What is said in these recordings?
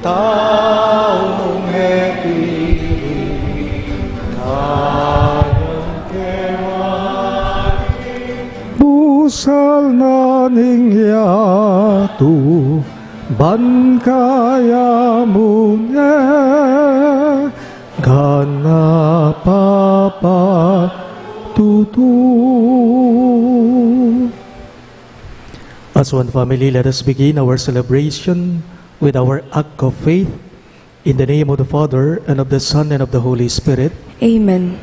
taong epilig, kayang kewain. Busal na ningyatu, ban kaya mune, gana papa tutu. As one family, let us begin our celebration with our act of faith. In the name of the Father, and of the Son, and of the Holy Spirit. Amen.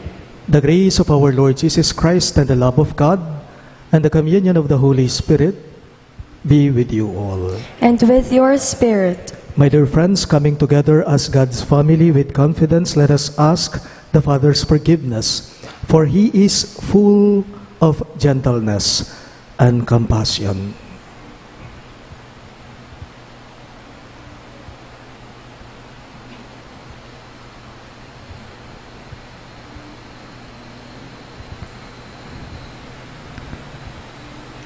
The grace of our Lord Jesus Christ, and the love of God, and the communion of the Holy Spirit be with you all. And with your spirit. My dear friends, coming together as God's family with confidence, let us ask the Father's forgiveness, for He is full of gentleness and compassion.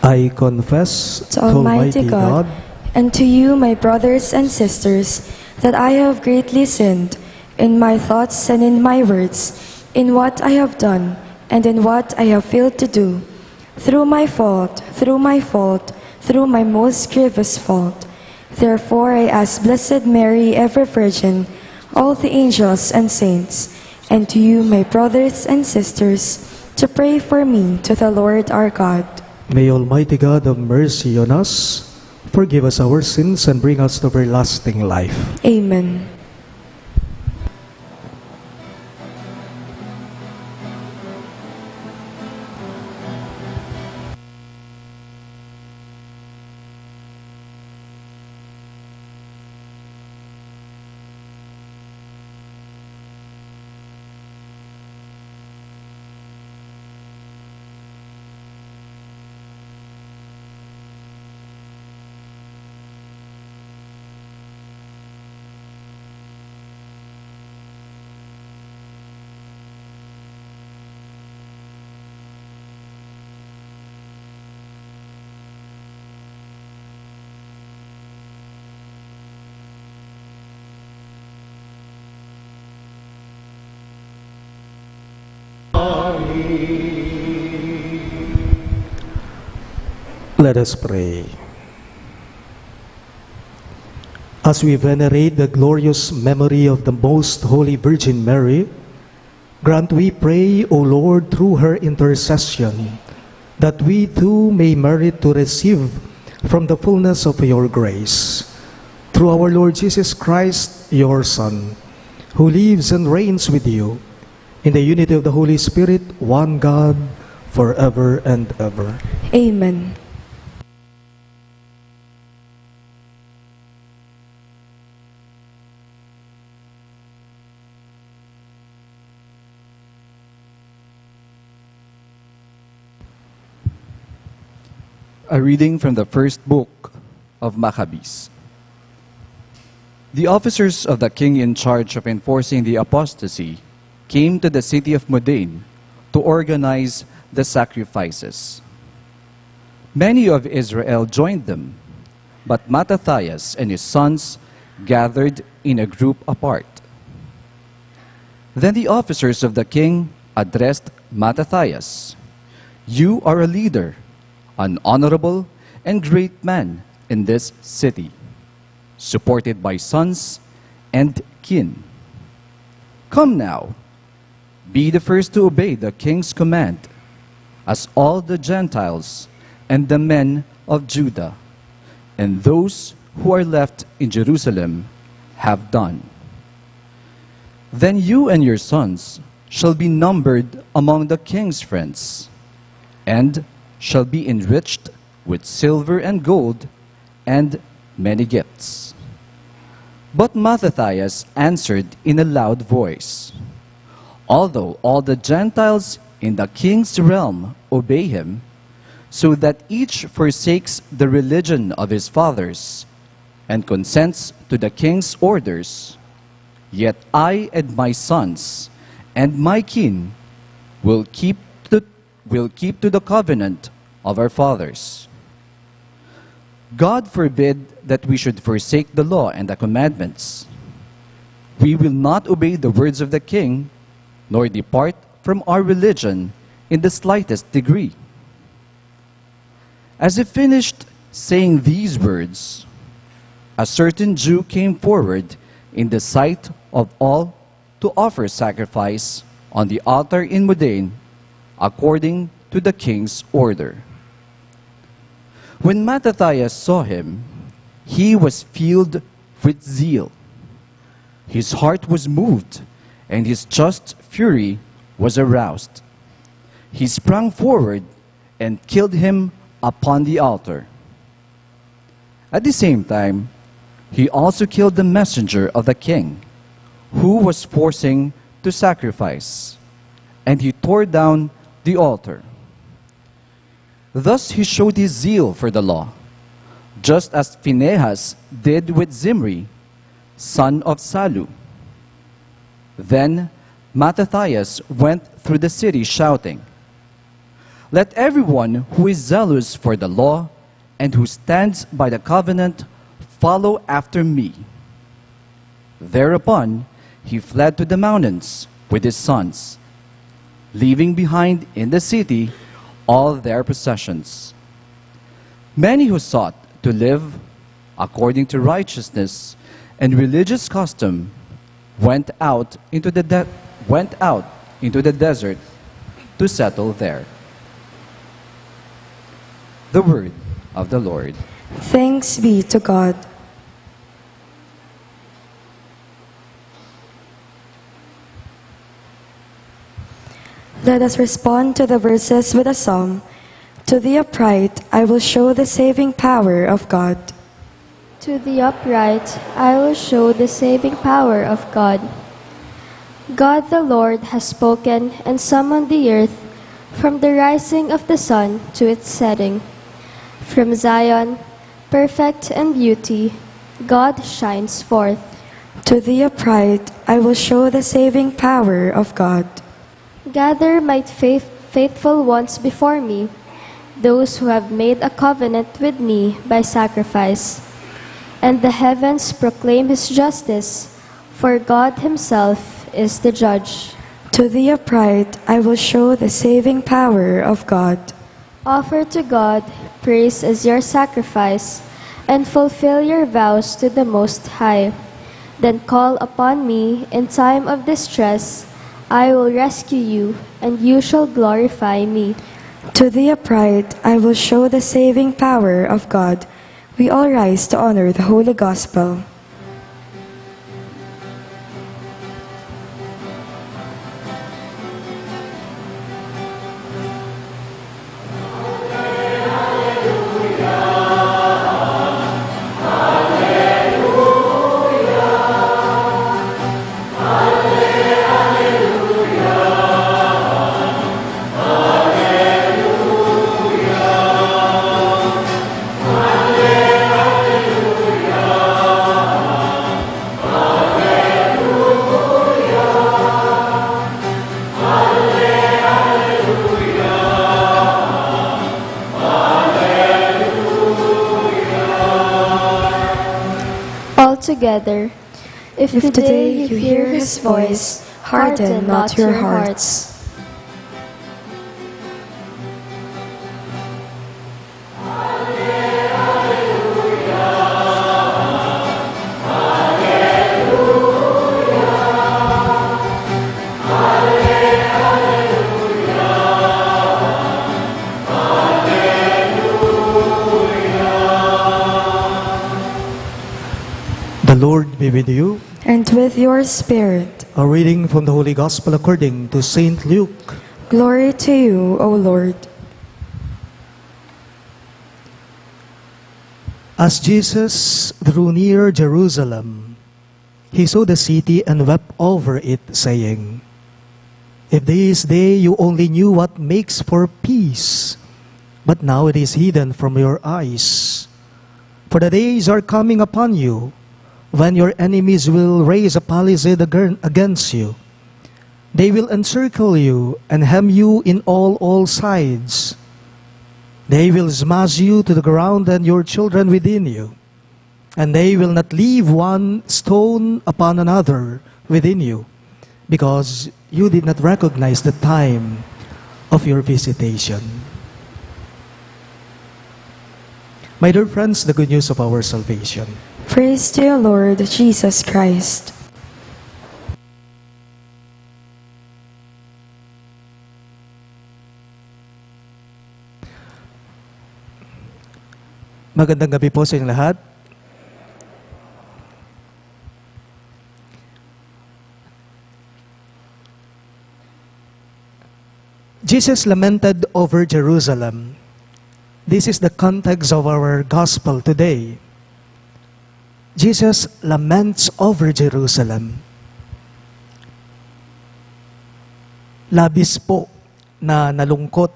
I confess to Almighty God and to you, my brothers and sisters, that I have greatly sinned in my thoughts and in my words, in what I have done and in what I have failed to do, through my fault, through my most grievous fault. Therefore I ask Blessed Mary, ever Virgin, all the angels and saints, and to you, my brothers and sisters, to pray for me to the Lord our God. May Almighty God have mercy on us, forgive us our sins, and bring us to everlasting life. Amen. Let us pray. As we venerate the glorious memory of the Most Holy Virgin Mary, grant, we pray, O Lord, through her intercession, that we too may merit to receive from the fullness of your grace. Through our Lord Jesus Christ, your Son, who lives and reigns with you, in the unity of the Holy Spirit, one God, forever and ever. Amen. A reading from the first book of Maccabees. The officers of the king in charge of enforcing the apostasy came to the city of Modane to organize the sacrifices. Many of Israel joined them, but Mattathias and his sons gathered in a group apart. Then the officers of the king addressed Mattathias, "You are a leader, an honorable and great man in this city, supported by sons and kin. Come now, be the first to obey the king's command, as all the Gentiles and the men of Judah and those who are left in Jerusalem have done. Then you and your sons shall be numbered among the king's friends, and shall be enriched with silver and gold and many gifts." But Mattathias answered in a loud voice, "Although all the Gentiles in the king's realm obey him, so that each forsakes the religion of his fathers and consents to the king's orders, yet I and my sons and my kin will keep to the covenant of our fathers." God forbid that we should forsake the law and the commandments. We will not obey the words of the king, nor depart from our religion in the slightest degree. As he finished saying these words, a certain Jew came forward in the sight of all to offer sacrifice on the altar in Modane, according to the king's order. When Mattathias saw him, he was filled with zeal. His heart was moved, and his just fury was aroused. He sprang forward and killed him upon the altar. At the same time, he also killed the messenger of the king, who was forcing to sacrifice, and he tore down the altar. Thus he showed his zeal for the law, just as Phinehas did with Zimri, son of Salu. Then Mattathias went through the city shouting, "Let everyone who is zealous for the law and who stands by the covenant follow after me." Thereupon he fled to the mountains with his sons, leaving behind in the city all their possessions. Many who sought to live according to righteousness and religious custom went out into the desert to settle there. The word of the Lord. Thanks be to God. Let us respond to the verses with a psalm. To the upright I will show the saving power of God. To the upright I will show the saving power of God. God the Lord has spoken and summoned the earth from the rising of the sun to its setting. From Zion, perfect in beauty, God shines forth. To the upright I will show the saving power of God. Gather my faithful ones before me, those who have made a covenant with me by sacrifice. And the heavens proclaim his justice, for God himself is the judge. To the upright I will show the saving power of God. Offer to God praise as your sacrifice, and fulfill your vows to the Most High. Then call upon me in time of distress. I will rescue you, and you shall glorify me. To the upright I will show the saving power of God. We all rise to honor the Holy Gospel. Together. If today you hear his voice, harden not your hearts. The Lord be with you. And with your spirit. A reading from the Holy Gospel according to Saint Luke. Glory to you, O Lord. As Jesus drew near Jerusalem, he saw the city and wept over it, saying, "If this day you only knew what makes for peace, but now it is hidden from your eyes. For the days are coming upon you, when your enemies will raise a palisade against you. They will encircle you and hem you in all sides. They will smash you to the ground and your children within you, and they will not leave one stone upon another within you, because you did not recognize the time of your visitation. My dear friends, the good news of our salvation. Praise to you, Lord Jesus Christ. Magandang gabi po sa inyong lahat. Jesus lamented over Jerusalem. This is the context of our gospel today. Jesus laments over Jerusalem. Labis po na nalungkot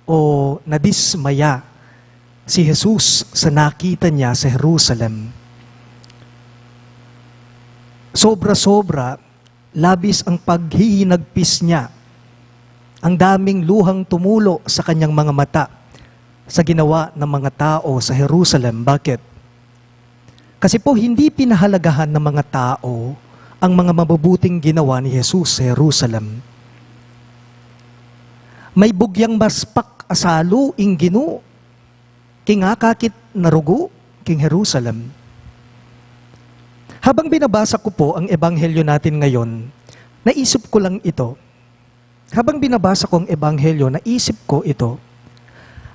o nadismaya si Jesus sa nakita niya sa Jerusalem. Sobra-sobra, labis ang paghihinagpis niya. Ang daming luhang tumulo sa kanyang mga mata sa ginawa ng mga tao sa Jerusalem. Bakit? Kasi po hindi pinahalagahan ng mga tao ang mga mabubuting ginawa ni Jesus sa Jerusalem. May bugyang baspak asalo ing ginu, king akakit narugo, king Jerusalem. Habang binabasa ko po ang ebanghelyo natin ngayon, naisip ko lang ito. Habang binabasa ko ang ebanghelyo, naisip ko ito.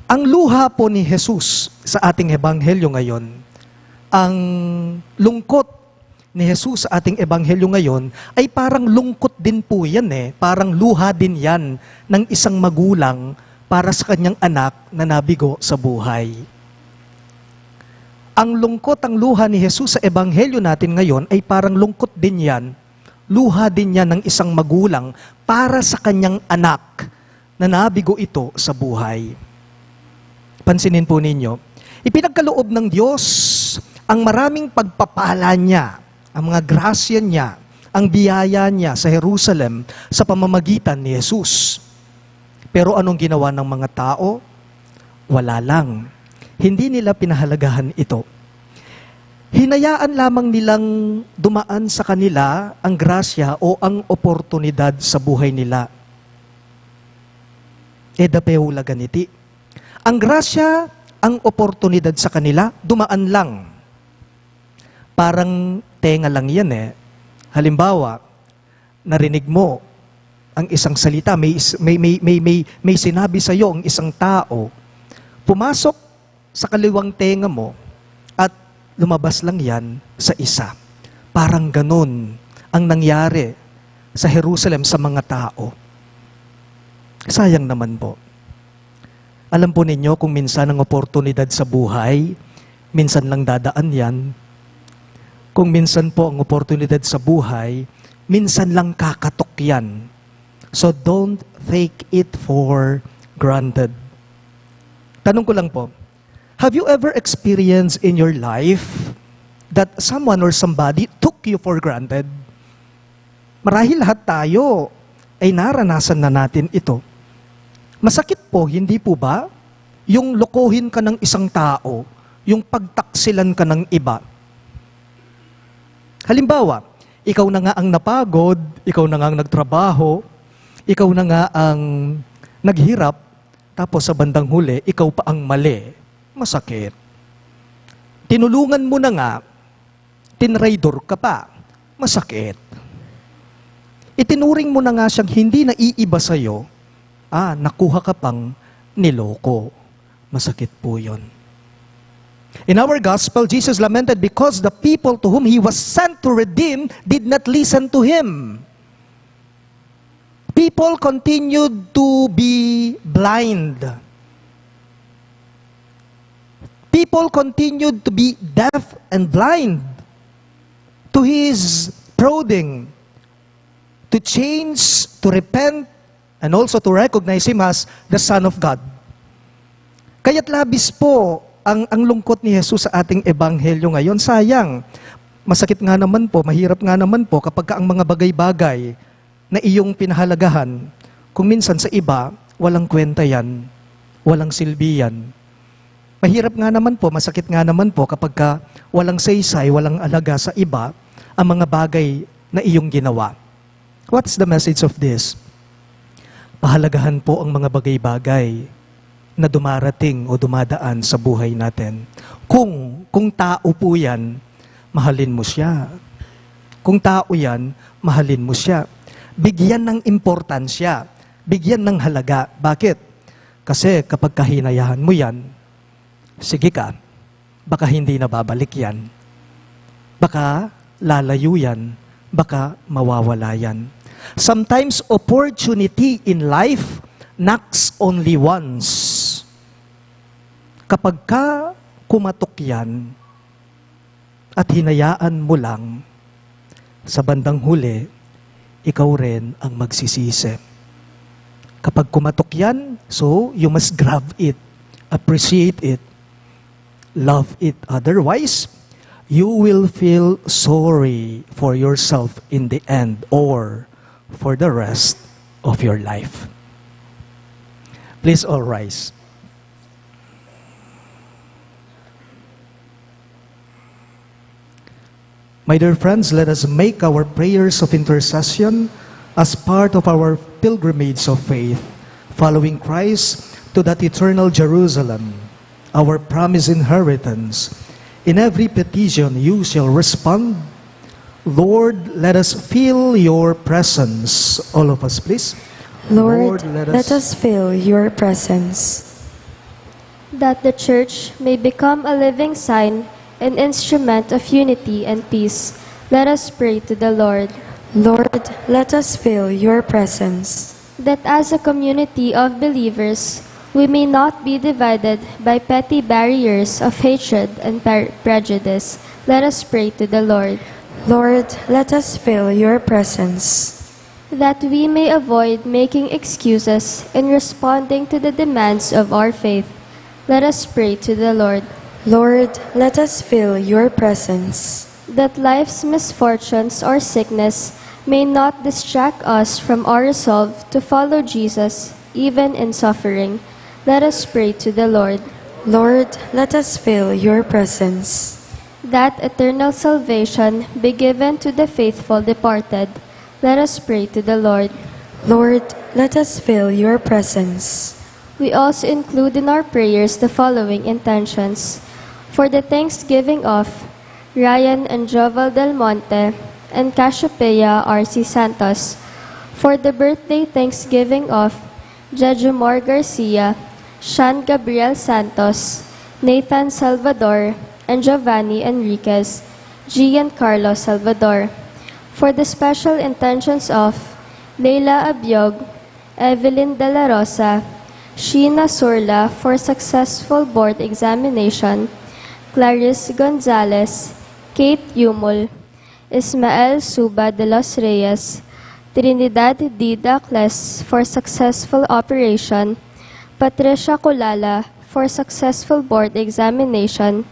Ang luha po ni Jesus sa ating ebanghelyo ngayon, ang lungkot ni Jesus sa ating ebanghelyo ngayon, ay parang lungkot din po yan eh. Parang luha din yan ng isang magulang para sa kanyang anak na nabigo sa buhay. Ang lungkot, ang luha ni Jesus sa ebanghelyo natin ngayon ay parang lungkot din yan. Luha din yan ng isang magulang para sa kanyang anak na nabigo ito sa buhay. Pansinin po ninyo, ipinagkaloob ng Diyos ang maraming pagpapala niya, ang mga grasya niya, ang biyaya niya sa Jerusalem sa pamamagitan ni Jesus. Pero anong ginawa ng mga tao? Wala lang. Hindi nila pinahalagahan ito. Hinayaan lamang nilang dumaan sa kanila ang grasya o ang oportunidad sa buhay nila. Edapeu ganiti. Ang grasya, ang oportunidad sa kanila, dumaan lang. Parang tenga lang yan eh. Halimbawa, narinig mo ang isang salita, may sinabi sa iyo ang isang tao, pumasok sa kaliwang tenga mo at lumabas lang yan sa isa. Parang ganun ang nangyari sa Jerusalem sa mga tao. Sayang naman po. Alam po ninyo kung minsan ang oportunidad sa buhay, minsan lang dadaan yan. Kung minsan po ang oportunidad sa buhay, minsan lang kakatok yan. So don't take it for granted. Tanong ko lang po, have you ever experienced in your life that someone or somebody took you for granted? Marahil lahat tayo ay naranasan na natin ito. Masakit po, hindi po ba? Yung lokohin ka ng isang tao, yung pagtaksilan ka ng iba. Halimbawa, ikaw na nga ang napagod, ikaw na nga ang nagtrabaho, ikaw na nga ang naghirap, tapos sa bandang huli, ikaw pa ang mali. Masakit. Tinulungan mo na nga, tinraidor ka pa. Masakit. Itinuring mo na nga siyang hindi naiiba sa'yo, nakuha ka pang niloko. Masakit po yun. In our gospel, Jesus lamented because the people to whom He was sent to redeem did not listen to Him. People continued to be blind. People continued to be deaf and blind to His prodding, to change, to repent, and also to recognize Him as the Son of God. Kaya't labis po ang lungkot ni Jesus sa ating ebanghelyo ngayon. Sayang, masakit nga naman po, mahirap nga naman po kapag ang mga bagay-bagay na iyong pinahalagahan, kung minsan sa iba, walang kwenta yan, walang silbi yan. Mahirap nga naman po, masakit nga naman po kapag ka walang saysay, walang alaga sa iba, ang mga bagay na iyong ginawa. What's the message of this? Pahalagahan po ang mga bagay-bagay na dumarating o dumadaan sa buhay natin. Kung tao po yan, mahalin mo siya. Kung tao yan, mahalin mo siya. Bigyan ng importansya. Bigyan ng halaga. Bakit? Kasi kapag kahinayahan mo yan, sige ka, baka hindi na babalik yan. Baka lalayo yan. Baka mawawala yan. Sometimes opportunity in life knocks only once. Kapag ka kumatok yan at hinayaan mo lang, sa bandang huli, ikaw rin ang magsisisi. Kapag kumatok yan, so you must grab it, appreciate it, love it. Otherwise, you will feel sorry for yourself in the end or for the rest of your life. Please all rise. My dear friends, let us make our prayers of intercession as part of our pilgrimage of faith, following Christ to that eternal Jerusalem, our promised inheritance. In every petition you shall respond, Lord, let us feel your presence. All of us, please. Lord, let us feel your presence. That the Church may become a living sign, an instrument of unity and peace, let us pray to the Lord. Lord, let us feel your presence. That as a community of believers, we may not be divided by petty barriers of hatred and prejudice, let us pray to the Lord. Lord, let us feel your presence. That we may avoid making excuses in responding to the demands of our faith, let us pray to the Lord. Lord, let us feel your presence. That life's misfortunes or sickness may not distract us from our resolve to follow Jesus, even in suffering. Let us pray to the Lord. Lord, let us feel your presence. That eternal salvation be given to the faithful departed. Let us pray to the Lord. Lord, let us feel your presence. We also include in our prayers the following intentions. For the thanksgiving of Ryan and Jovel Del Monte and Cassiopeia R.C. Santos. For the birthday thanksgiving of Jejumor Garcia, Sean Gabriel Santos, Nathan Salvador, and Giovanni Enriquez, Giancarlo Salvador. For the special intentions of Leila Abiog, Evelyn De La Rosa, Sheena Surla for successful board examination, Clarice Gonzalez, Kate Yumol, Ismael Suba de los Reyes, Trinidad D. Dacles for successful operation, Patricia Kulala for successful board examination,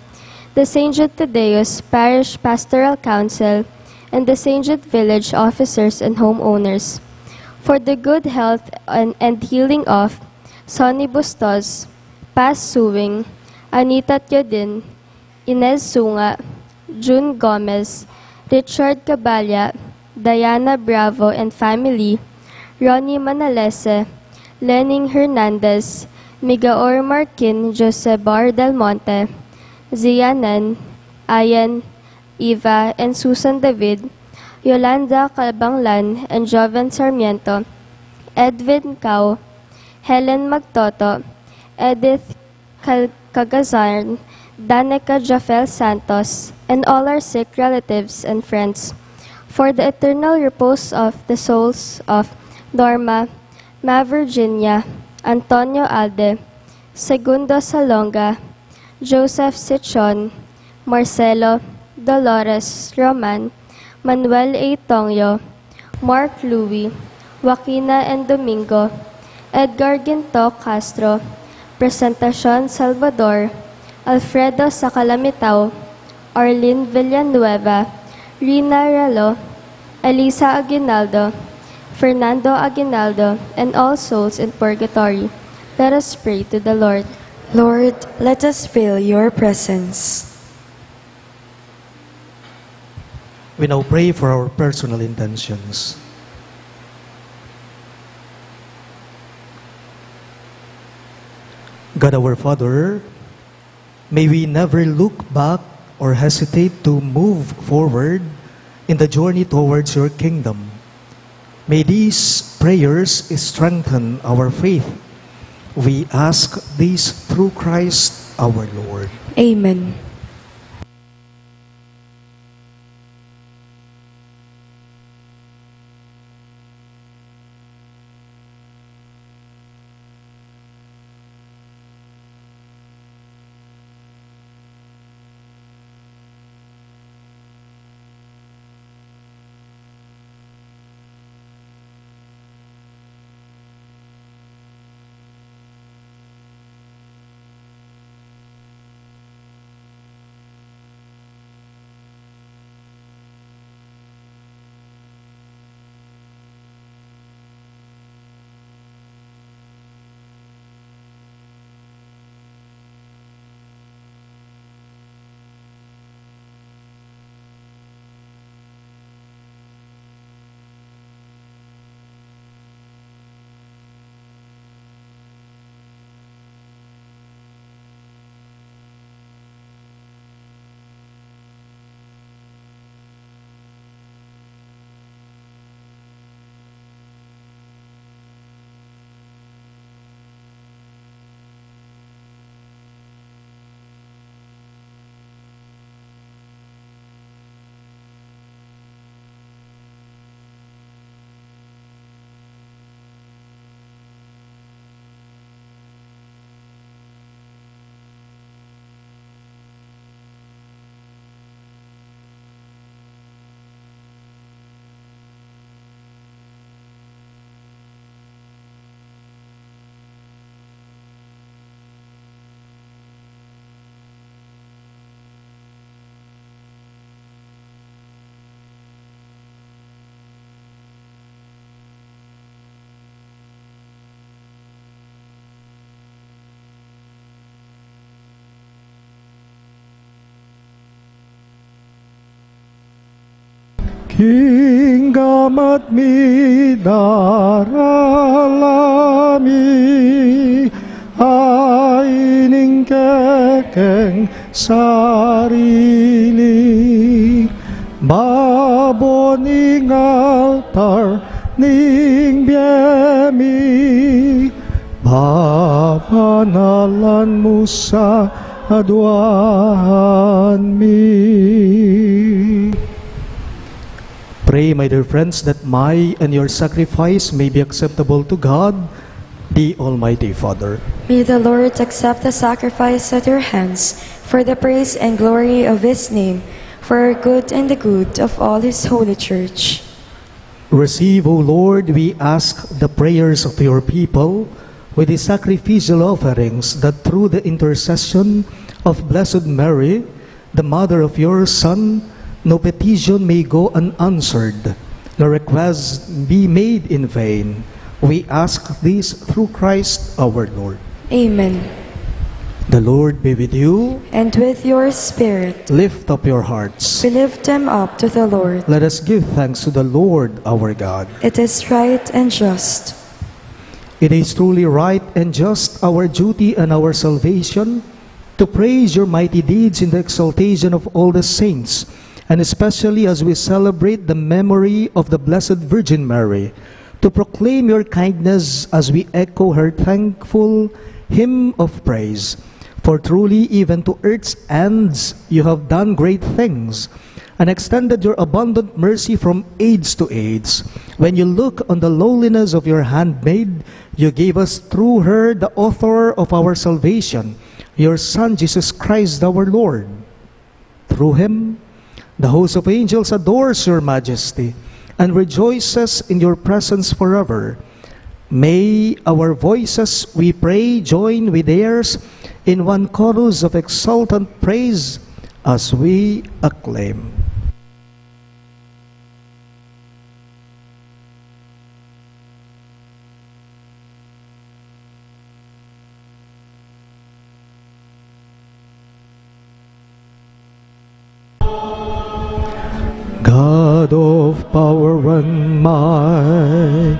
the St. Jude Thaddeus Parish Pastoral Council, and the St. Jude Village officers and homeowners. For the good health and healing of Sonny Bustos, Paz Suwing, Anita Teodin, Inez Sunga, June Gomez, Richard Caballa, Diana Bravo and family, Ronnie Manalese, Lening Hernandez, Migaor Marquin Jose Bar Del Monte, Zianan, Ayan, Eva, and Susan David, Yolanda Calbanglan and Joven Sarmiento, Edwin Cao, Helen Magtoto, Edith Cagazarn, Danica Jafel Santos, and all our sick relatives and friends. For the eternal repose of the souls of Norma, Ma Virginia, Antonio Alde, Segundo Salonga, Joseph Sichon, Marcelo, Dolores Roman, Manuel A. Tongyo, Mark Louie, Joaquina and Domingo, Edgar Ginto Castro, Presentacion Salvador, Alfredo Sacalamitao, Arlene Villanueva, Rina Ralo, Elisa Aguinaldo, Fernando Aguinaldo, and all souls in purgatory. Let us pray to the Lord. Lord, let us feel your presence. We now pray for our personal intentions. God our Father, may we never look back or hesitate to move forward in the journey towards your kingdom. May these prayers strengthen our faith. We ask this through Christ our Lord. Amen. Hinggamat mi daralami aining kekeng sarili baboning altar ning biemi babanalan mo sa aduan mi. Pray, my dear friends, that my and your sacrifice may be acceptable to God, the Almighty Father. May the Lord accept the sacrifice at your hands for the praise and glory of his name, for our good and the good of all his holy church. Receive, O Lord, we ask the prayers of your people with the sacrificial offerings, that through the intercession of Blessed Mary, the mother of your Son, no petition may go unanswered, no request be made in vain. We ask this through Christ our Lord. Amen. The Lord be with you. And with your spirit, Lift up your hearts. we lift them up to the Lord. Let us give thanks to the Lord our God. It is right and just. It is truly right and just, our duty and our salvation, to praise your mighty deeds in the exaltation of all the saints, and especially as we celebrate the memory of the Blessed Virgin Mary, to proclaim your kindness as we echo her thankful hymn of praise. For truly, even to earth's ends, you have done great things, and extended your abundant mercy from age to age. When you look on the lowliness of your handmaid, you gave us through her the author of our salvation, your Son, Jesus Christ our Lord. Through him, the host of angels adores your majesty and rejoices in your presence forever. May our voices, we pray, join with theirs in one chorus of exultant praise as we acclaim. power and might.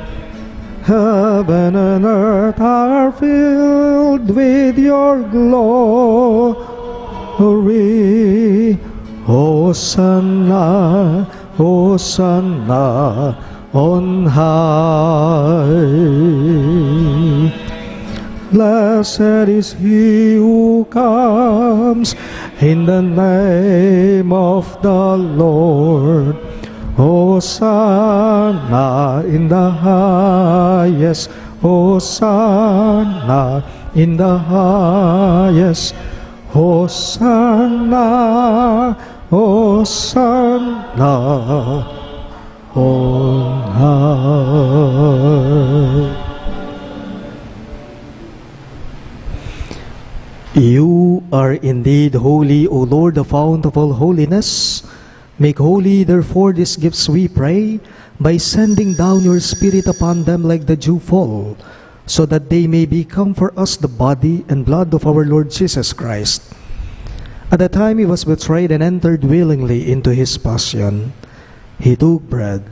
Heaven and earth are filled with your glory. Hosanna, Hosanna on high. Blessed is he who comes in the name of the Lord. Hosanna in the highest. Hosanna in the highest. Hosanna, Hosanna on high. You are indeed holy, O Lord, the fount of all holiness. Make holy, therefore, these gifts, we pray, by sending down your Spirit upon them like the dewfall, so that they may become for us the body and blood of our Lord Jesus Christ. At the time he was betrayed and entered willingly into his passion, he took bread,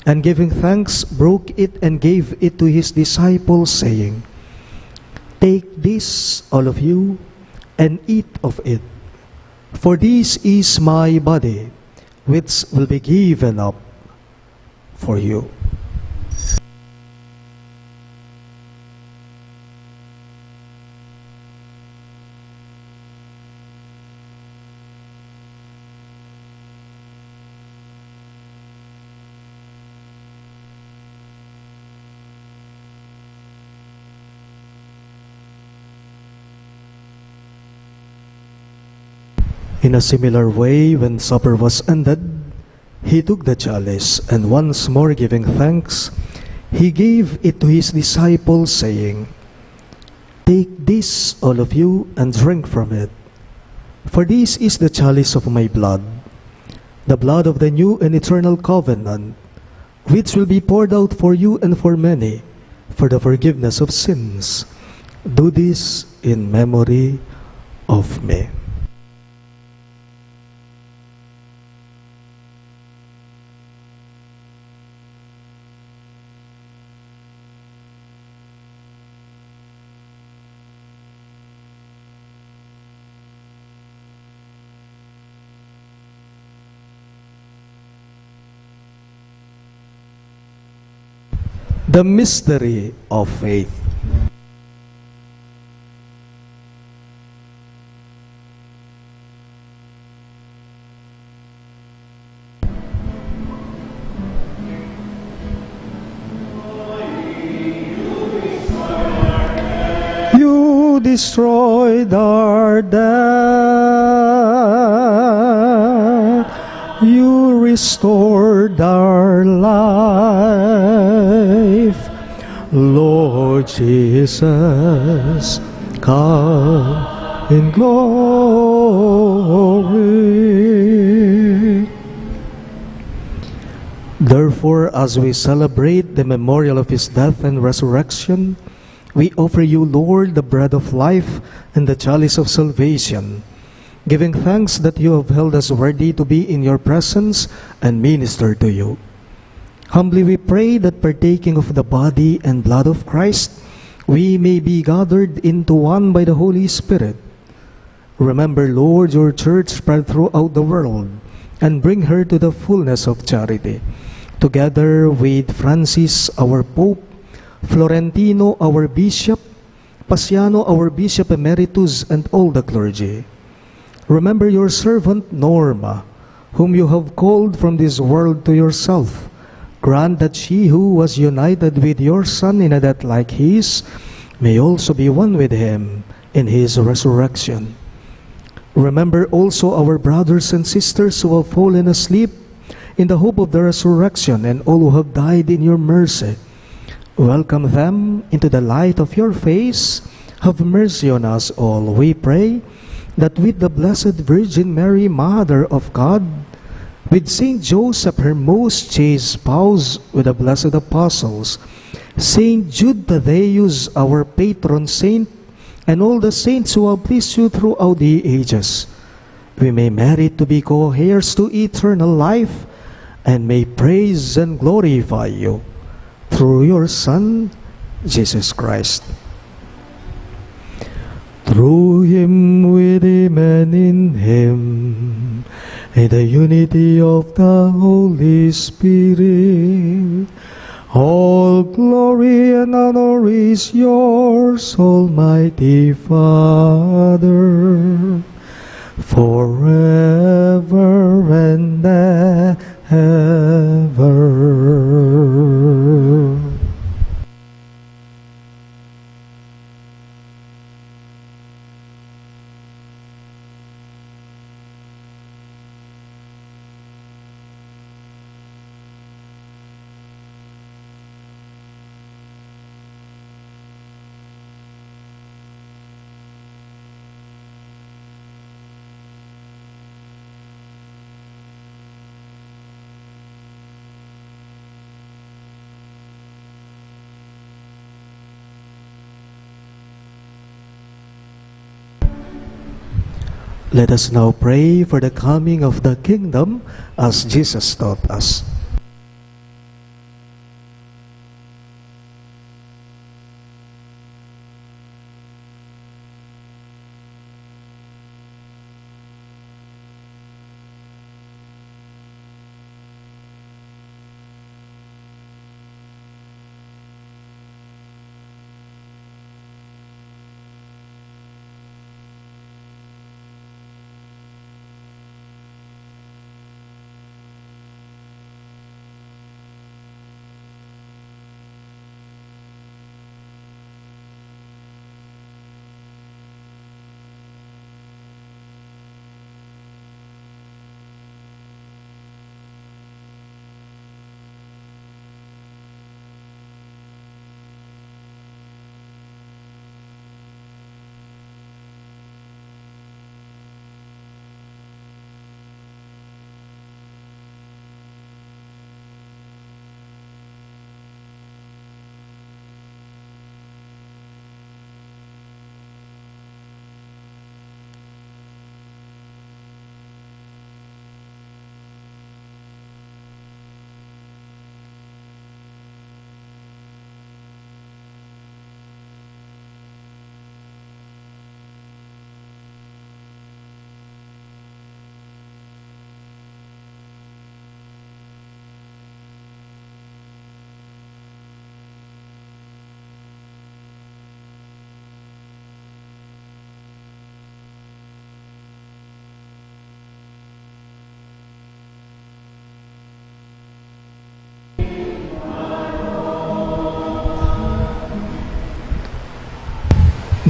and giving thanks, broke it and gave it to his disciples, saying, "Take this, all of you, and eat of it, for this is my body, which will be given up for you." In a similar way, when supper was ended, he took the chalice, and once more giving thanks, he gave it to his disciples, saying, "Take this, all of you, and drink from it. For this is the chalice of my blood, the blood of the new and eternal covenant, which will be poured out for you and for many, for the forgiveness of sins. Do this in memory of me." The mystery of faith. You destroyed our death. You restored our life. Lord Jesus, come in glory. Therefore, as we celebrate the memorial of his death and resurrection, we offer you, Lord, the bread of life and the chalice of salvation, giving thanks that you have held us worthy to be in your presence and minister to you. Humbly we pray that partaking of the body and blood of Christ, we may be gathered into one by the Holy Spirit. Remember, Lord, your church spread throughout the world, and bring her to the fullness of charity, together with Francis, our Pope, Florentino, our Bishop, Pasiano, our Bishop Emeritus, and all the clergy. Remember your servant Norma, whom you have called from this world to yourself. Grant that she who was united with your Son in a death like his may also be one with him in his resurrection. Remember also our brothers and sisters who have fallen asleep in the hope of the resurrection, and all who have died in your mercy. Welcome them into the light of your face. Have mercy on us all, we pray, that with the Blessed Virgin Mary, Mother of God, with Saint Joseph, her most chaste spouse, with the blessed apostles, Saint Jude Thaddeus, our patron saint, and all the saints who have pleased you throughout the ages, we may merit to be co-heirs to eternal life, and may praise and glorify you through your Son, Jesus Christ. Through him, with him, and in him, in the unity of the Holy Spirit, all glory and honor is yours, Almighty Father, forever and ever. Let us now pray for the coming of the kingdom as Jesus taught us.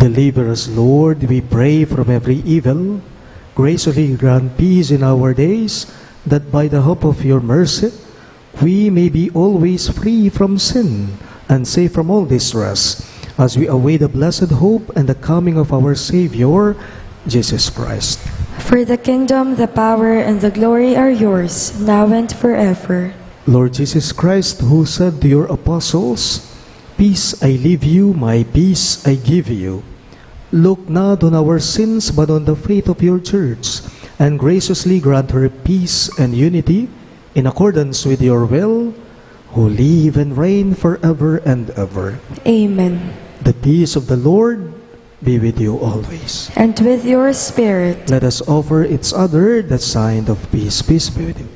Deliver us, Lord, we pray, from every evil. Graciously grant peace in our days, that by the hope of your mercy, we may be always free from sin and safe from all distress, as we await the blessed hope and the coming of our Savior, Jesus Christ. For the kingdom, the power, and the glory are yours, now and forever. Lord Jesus Christ, who said to your apostles, "Peace I leave you, my peace I give you," look not on our sins, but on the faith of your church, and graciously grant her peace and unity in accordance with your will, who live and reign forever and ever. Amen. The peace of the Lord be with you always. And with your spirit. Let us offer each other the sign of peace. Peace be with you.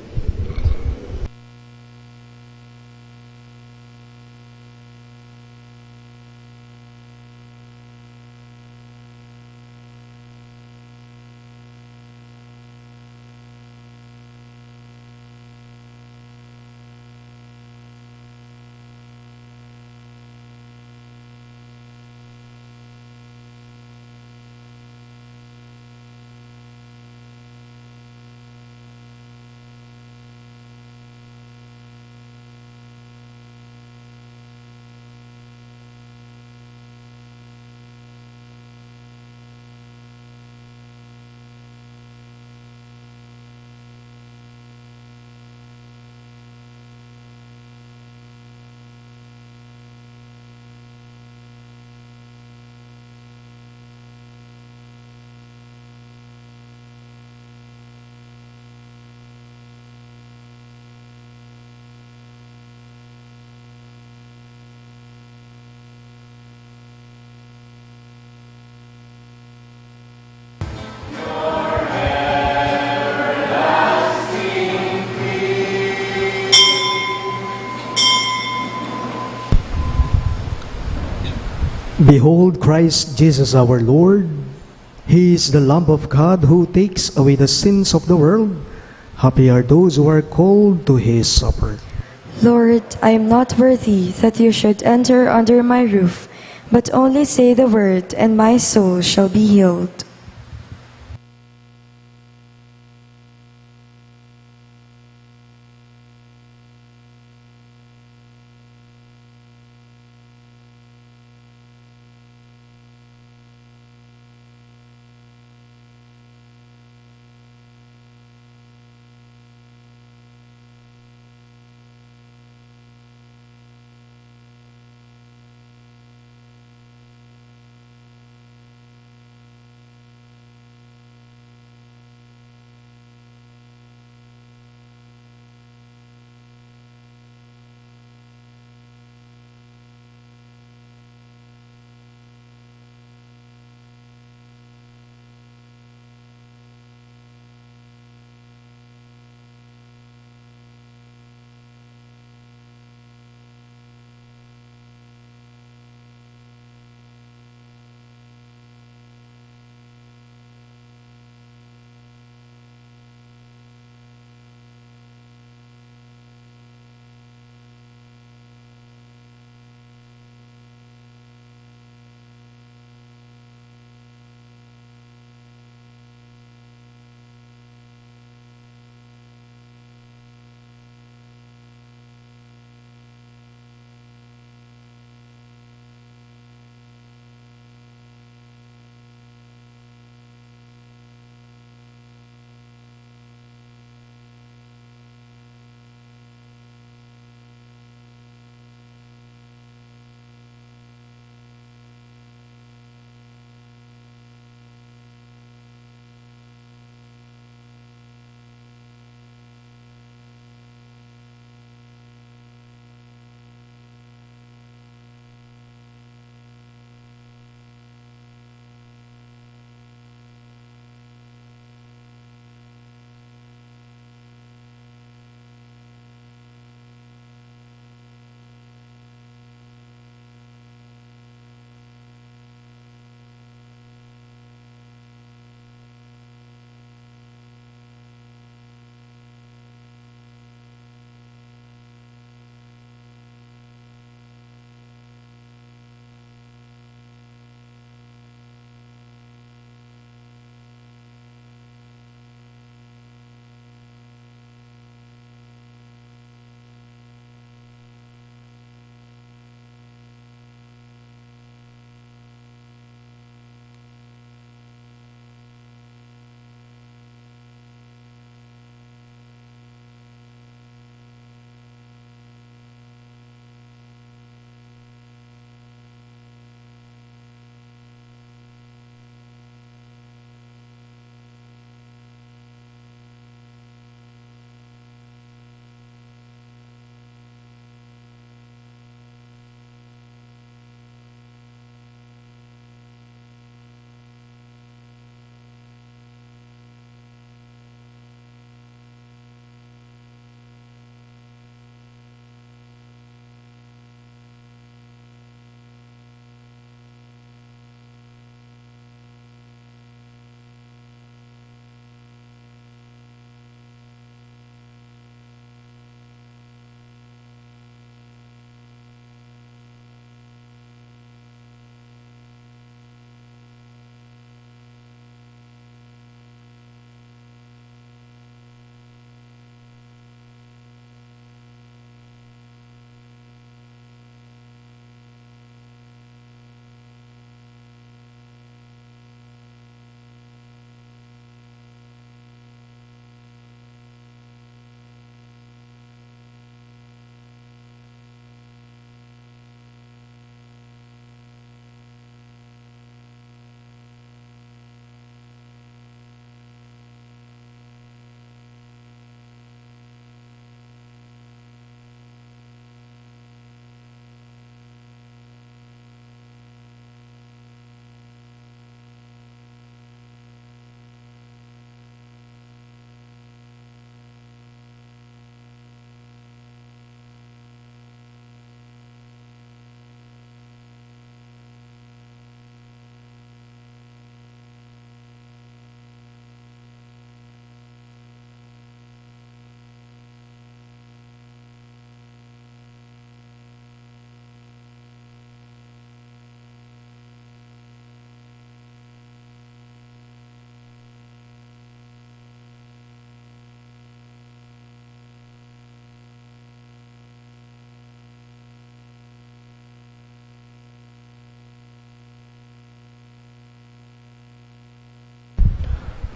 Behold Christ Jesus our Lord. He is the Lamb of God who takes away the sins of the world. Happy are those who are called to his supper. Lord, I am not worthy that you should enter under my roof, but only say the word, and my soul shall be healed.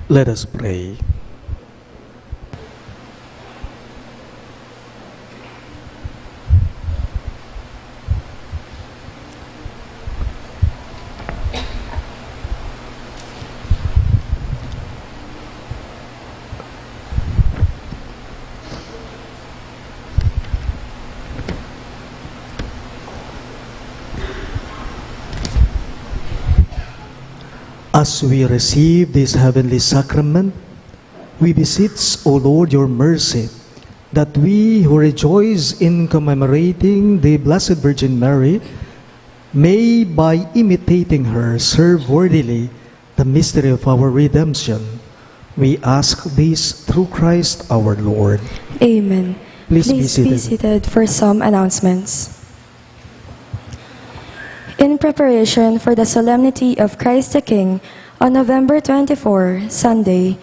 Let us pray. As we receive this heavenly sacrament, we beseech, O Lord, your mercy, that we who rejoice in commemorating the Blessed Virgin Mary may, by imitating her, serve worthily the mystery of our redemption. We ask this through Christ our Lord. Amen. Please be seated. seated for some announcements. In preparation for the Solemnity of Christ the King on November 24, Sunday,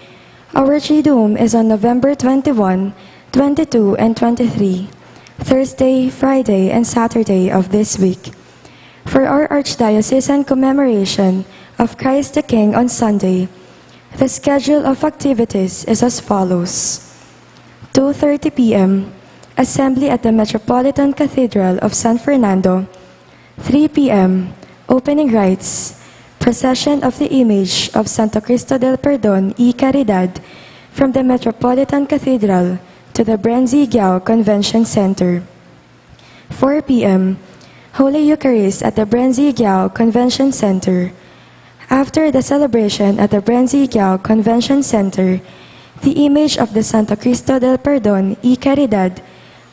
our Triduum is on November 21, 22, and 23, Thursday, Friday, and Saturday of this week. For our Archdiocesan commemoration of Christ the King on Sunday, the schedule of activities is as follows. 2:30 p.m., Assembly at the Metropolitan Cathedral of San Fernando. 3 p.m., opening rites, procession of the image of Santo Cristo del Perdón y Caridad from the Metropolitan Cathedral to the Brenzigao Convention Center. 4 p.m., Holy Eucharist at the Brenzigao Convention Center. After the celebration at the Brenzigao Convention Center, the image of the Santo Cristo del Perdón y Caridad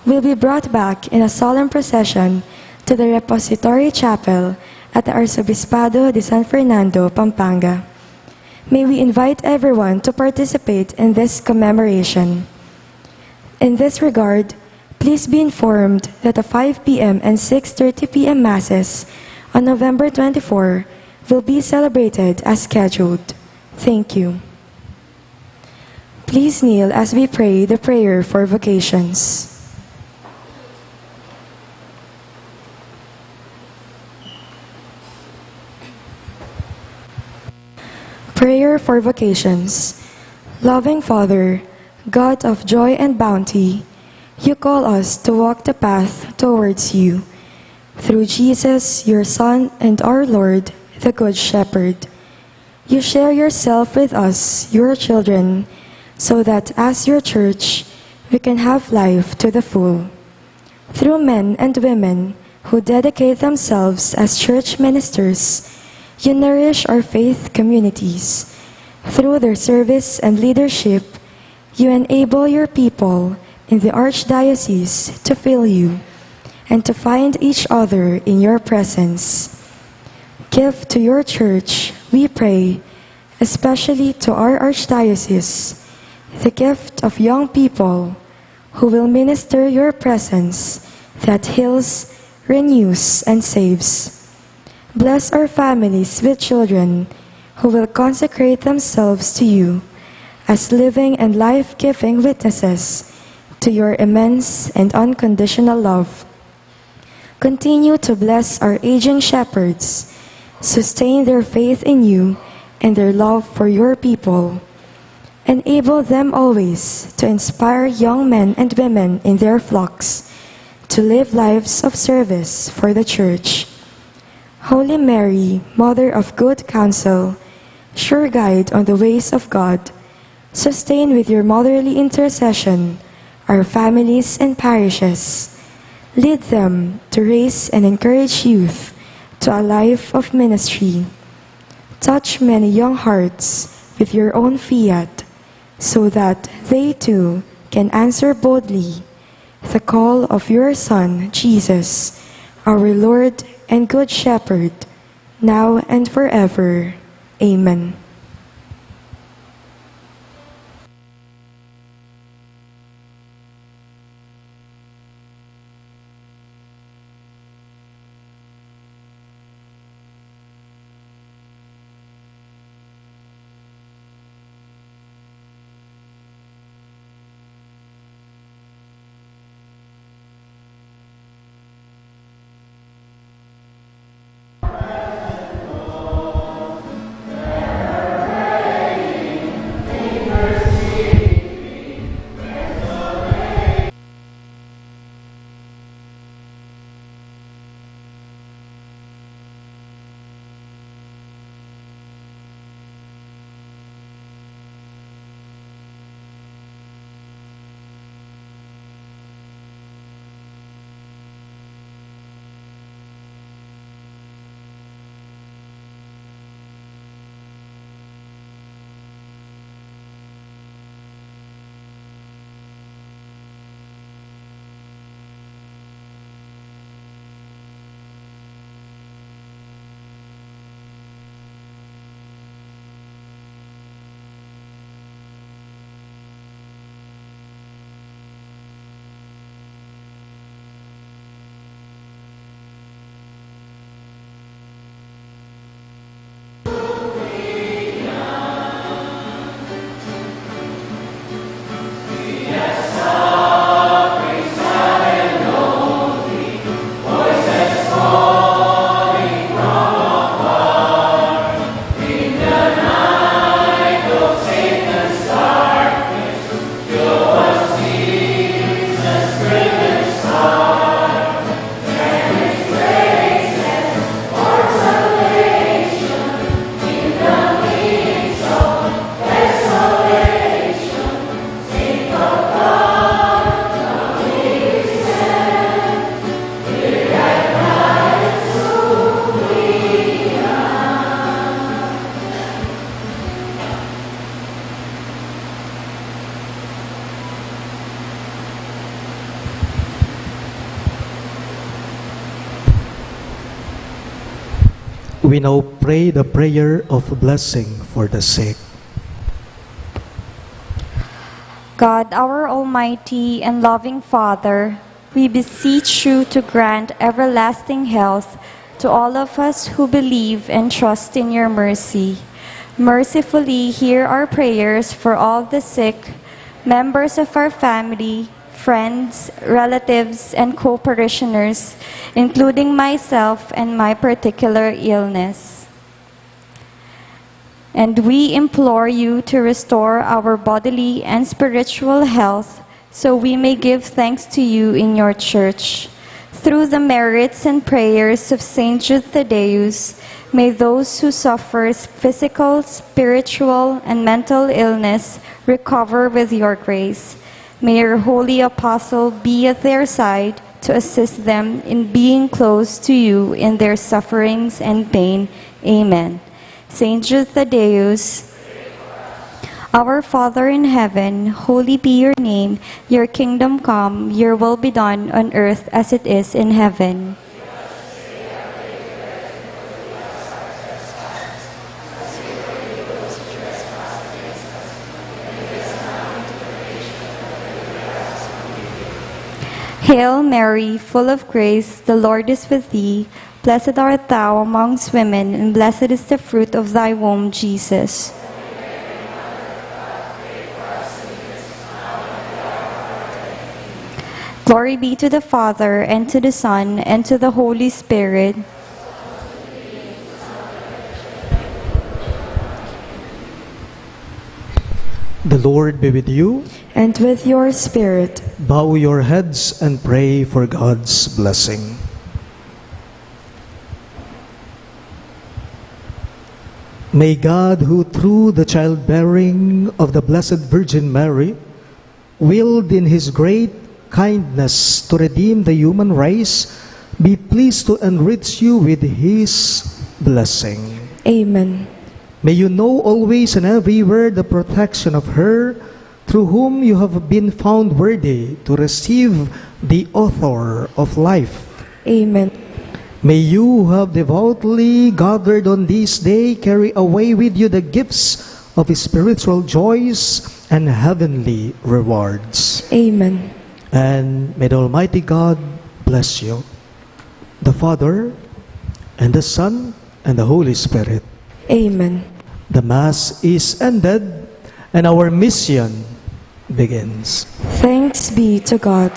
will be brought back in a solemn procession to the Repository Chapel at the Arzobispado de San Fernando, Pampanga. May we invite everyone to participate in this commemoration. In this regard, please be informed that the 5 p.m. and 6:30 p.m. Masses on November 24 will be celebrated as scheduled. Thank you. Please kneel as we pray the prayer for vocations. Prayer for vocations. Loving Father, God of joy and bounty, you call us to walk the path towards you. Through Jesus, your Son and our Lord, the Good Shepherd. You share yourself with us, your children, so that as your church, we can have life to the full. Through men and women who dedicate themselves as church ministers, you nourish our faith communities. Through their service and leadership, you enable your people in the Archdiocese to feel you and to find each other in your presence. Give to your church, we pray, especially to our Archdiocese, the gift of young people who will minister your presence that heals, renews, and saves. Bless our families with children who will consecrate themselves to you as living and life-giving witnesses to your immense and unconditional love. Continue to bless our aging shepherds, sustain their faith in you and their love for your people. Enable them always to inspire young men and women in their flocks to live lives of service for the Church. Holy Mary, Mother of good counsel, sure guide on the ways of God, sustain with your motherly intercession our families and parishes. Lead them to raise and encourage youth to a life of ministry. Touch many young hearts with your own fiat, so that they too can answer boldly the call of your Son, Jesus, our Lord and Good Shepherd, now and forever. Amen. We now pray the prayer of blessing for the sick. God, our almighty and loving Father, we beseech you to grant everlasting health to all of us who believe and trust in your mercy. Mercifully hear our prayers for all the sick, members of our family, friends, relatives, and co-parishioners, including myself and my particular illness. And we implore you to restore our bodily and spiritual health so we may give thanks to you in your church. Through the merits and prayers of Saint Jude Thaddeus, may those who suffer physical, spiritual, and mental illness recover with your grace. May your holy apostle be at their side to assist them in being close to you in their sufferings and pain. Amen. Saint Jude Thaddeus, our Father in heaven, holy be your name. Your kingdom come, your will be done on earth as it is in heaven. Hail Mary, full of grace, the Lord is with thee. Blessed art thou amongst women, and blessed is the fruit of thy womb, Jesus. Glory be to the Father, and to the Son, and to the Holy Spirit. The Lord be with you. And with your spirit. Bow your heads and pray for God's blessing. May God, who through the childbearing of the Blessed Virgin Mary, willed in his great kindness to redeem the human race, be pleased to enrich you with his blessing. Amen. May you know always and everywhere the protection of her through whom you have been found worthy to receive the author of life. Amen. May you who have devoutly gathered on this day carry away with you the gifts of spiritual joys and heavenly rewards. Amen. And may the Almighty God bless you, the Father, and the Son, and the Holy Spirit. Amen. The Mass is ended, and our mission begins. Thanks be to God.